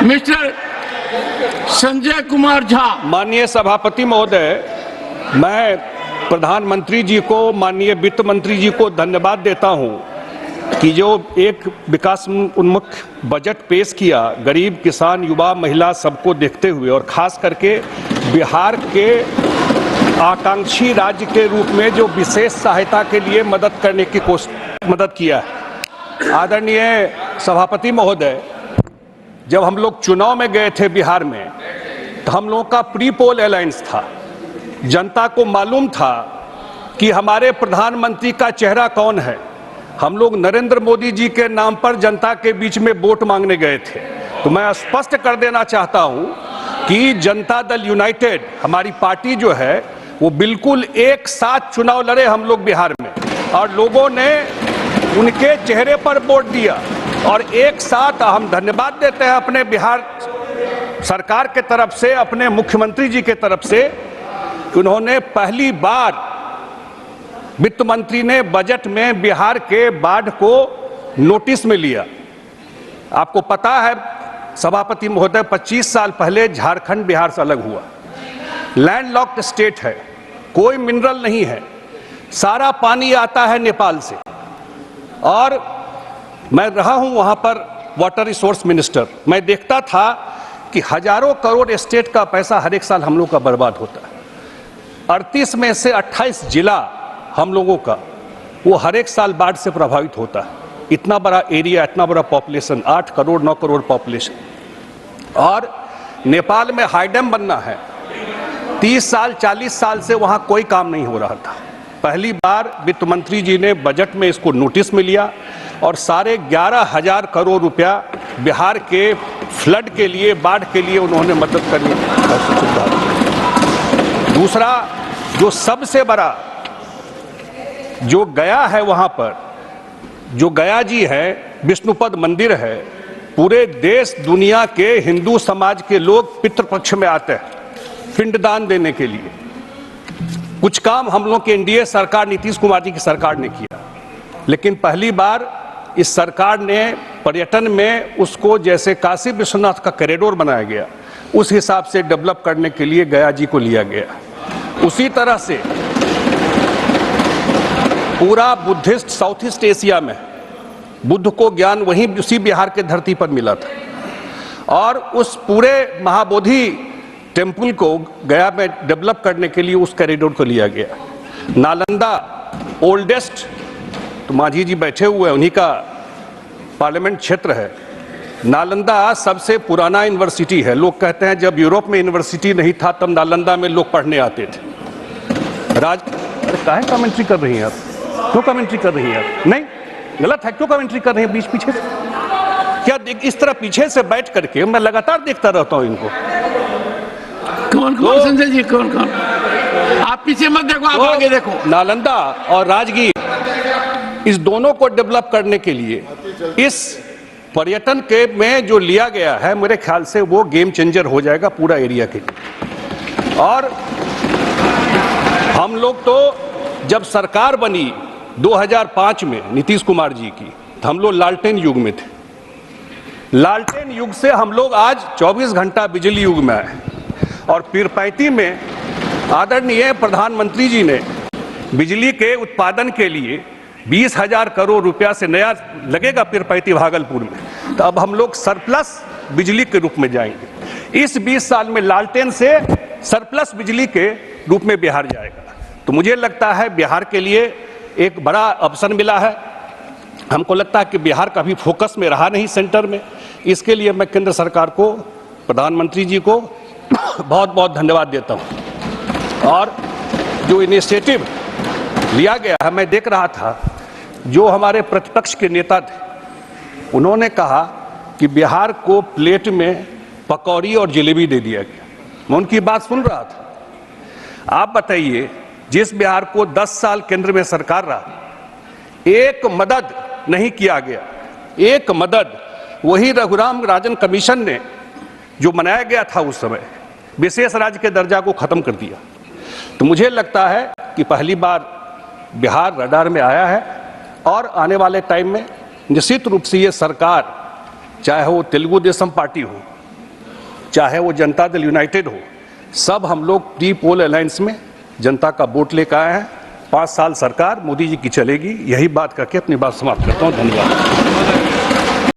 Mister Sanjay Kumar Jha. माननीय सभापति महोदय, मैं प्रधानमंत्री जी को, माननीय वित्त मंत्री जी को धन्यवाद देता हूं कि जो एक विकास उन्मुख बजट पेश किया, गरीब, किसान, युवा, महिला सबको देखते हुए, और खास करके बिहार के आकांक्षी राज्य के रूप में जो विशेष सहायता के लिए मदद करने की मदद किया है। आदरणीय सभापति महोदय, जब हम लोग चुनाव में गए थे बिहार में, तो हम लोगों का प्री पोल अलायंस था। जनता को मालूम था कि हमारे प्रधानमंत्री का चेहरा कौन है। हम लोग नरेंद्र मोदी जी के नाम पर जनता के बीच में वोट मांगने गए थे। तो मैं स्पष्ट कर देना चाहता हूं कि जनता दल यूनाइटेड, हमारी पार्टी जो है, वो बिल्कुल एक साथ चुनाव लड़े हम लोग बिहार में, और लोगों ने उनके चेहरे पर वोट दिया। और एक साथ हम धन्यवाद देते हैं अपने बिहार सरकार के तरफ से, अपने मुख्यमंत्री जी के तरफ से, कि उन्होंने पहली बार वित्त मंत्री ने बजट में बिहार के बाढ़ को नोटिस में लिया। आपको पता है सभापति महोदय, 25 साल पहले झारखंड बिहार से अलग हुआ। लैंडलॉक्ड स्टेट है, कोई मिनरल नहीं है, सारा पानी आता है नेपाल से। और मैं रहा हूं वहां पर वाटर रिसोर्स मिनिस्टर, मैं देखता था कि हजारों करोड़ स्टेट का पैसा हर एक साल हम लोग का बर्बाद होता है। 38 में से 28 जिला हम लोगों का, वो हर एक साल बाढ़ से प्रभावित होता है। इतना बड़ा एरिया, इतना बड़ा पॉपुलेशन, 8 करोड़ 9 करोड़ पॉपुलेशन। और नेपाल में हाई डैम बनना है, 30 साल 40 साल से वहां कोई काम नहीं हो रहा था। पहली बार वित्त मंत्री जी ने बजट में इसको नोटिस में लिया और सारे 11,000 करोड़ रुपया बिहार के फ्लड के लिए, बाढ़ के लिए उन्होंने मदद करने की सुविधा दी। दूसरा, जो सबसे बड़ा जो गया है, वहां पर जो गया जी है, विष्णुपद मंदिर है, पूरे देश दुनिया के हिंदू समाज के लोग पितृपक्ष में आते हैं पिंडदान देने के लिए। कुछ काम हम लोग के एनडीए सरकार, नीतीश कुमार जी की सरकार ने किया, लेकिन पहली बार इस सरकार ने पर्यटन में उसको, जैसे काशी विश्वनाथ का कॉरिडोर बनाया गया, उस हिसाब से डेवलप करने के लिए गया जी को लिया गया। उसी तरह से पूरा बुद्धिस्ट साउथ ईस्ट एशिया में बुद्ध को ज्ञान वहीं उसी बिहार के धरती पर मिला था। और उस पूरे महाबोधि टेम्पल को गया में डेवलप करने के लिए उस कॉरिडोर को लिया गया। नालंदा ओल्डेस्ट, तो मांझी जी बैठे हुए हैं, उन्हीं का पार्लियामेंट क्षेत्र है। नालंदा सबसे पुराना यूनिवर्सिटी है। लोग कहते हैं जब यूरोप में यूनिवर्सिटी नहीं था तब नालंदा में लोग पढ़ने आते थे। काहे कमेंट्री कर रही हैं आप? क्यों कमेंट्री कर रही हैं आप? नहीं, गलत है। क्यों कमेंट्री कर रही हैं बीच पीछे से? क्या इस तरह पीछे से बैठ करके मैं लगातार देखता रहता हूं इनको। कौन कौन संजय जी, कौन कौन? आप पीछे मत देखो, आप आगे देखो। नालंदा और राजगीर, इस दोनों को डेवलप करने के लिए इस पर्यटन के में जो लिया गया है, मेरे ख्याल से वो गेम चेंजर हो जाएगा पूरा एरिया के लिए। और हम लोग तो जब सरकार बनी 2005 में नीतीश कुमार जी की, तो हम लोग लालटेन युग में थे। लालटेन युग से हम लोग आज 24 घंटा बिजली युग में आए। और पीरपैंती में आदरणीय प्रधानमंत्री जी ने बिजली के उत्पादन के लिए 20,000 करोड़ रुपया से नया लगेगा पीरपैंती भागलपुर में, तो अब हम लोग सरप्लस बिजली के रूप में जाएंगे। इस 20 साल में लालटेन से सरप्लस बिजली के रूप में बिहार जाएगा। तो मुझे लगता है बिहार के लिए एक बड़ा अवसर मिला है। हमको लगता है कि बिहार कभी फोकस में रहा नहीं सेंटर में। इसके लिए मैं केंद्र सरकार को, प्रधानमंत्री जी को बहुत बहुत धन्यवाद देता हूं। और जो इनिशिएटिव लिया गया है, मैं देख रहा था जो हमारे प्रतिपक्ष के नेता थे, उन्होंने कहा कि बिहार को प्लेट में पकौड़ी और जलेबी दे दिया गया। मैं उनकी बात सुन रहा था। आप बताइए, जिस बिहार को 10 साल केंद्र में सरकार रहा, एक मदद नहीं किया गया, एक मदद। वही रघुराम राजन कमीशन ने जो बनाया गया था उस समय, विशेष राज्य के दर्जा को खत्म कर दिया। तो मुझे लगता है कि पहली बार बिहार रडार में आया है। और आने वाले टाइम में निश्चित रूप से ये सरकार, चाहे वो तेलुगु देशम पार्टी हो चाहे वो जनता दल यूनाइटेड हो, सब हम लोग प्री पोल अलायंस में जनता का वोट लेकर आए हैं। 5 साल सरकार मोदी जी की चलेगी। यही बात करके अपनी बात समाप्त करता हूँ। धन्यवाद।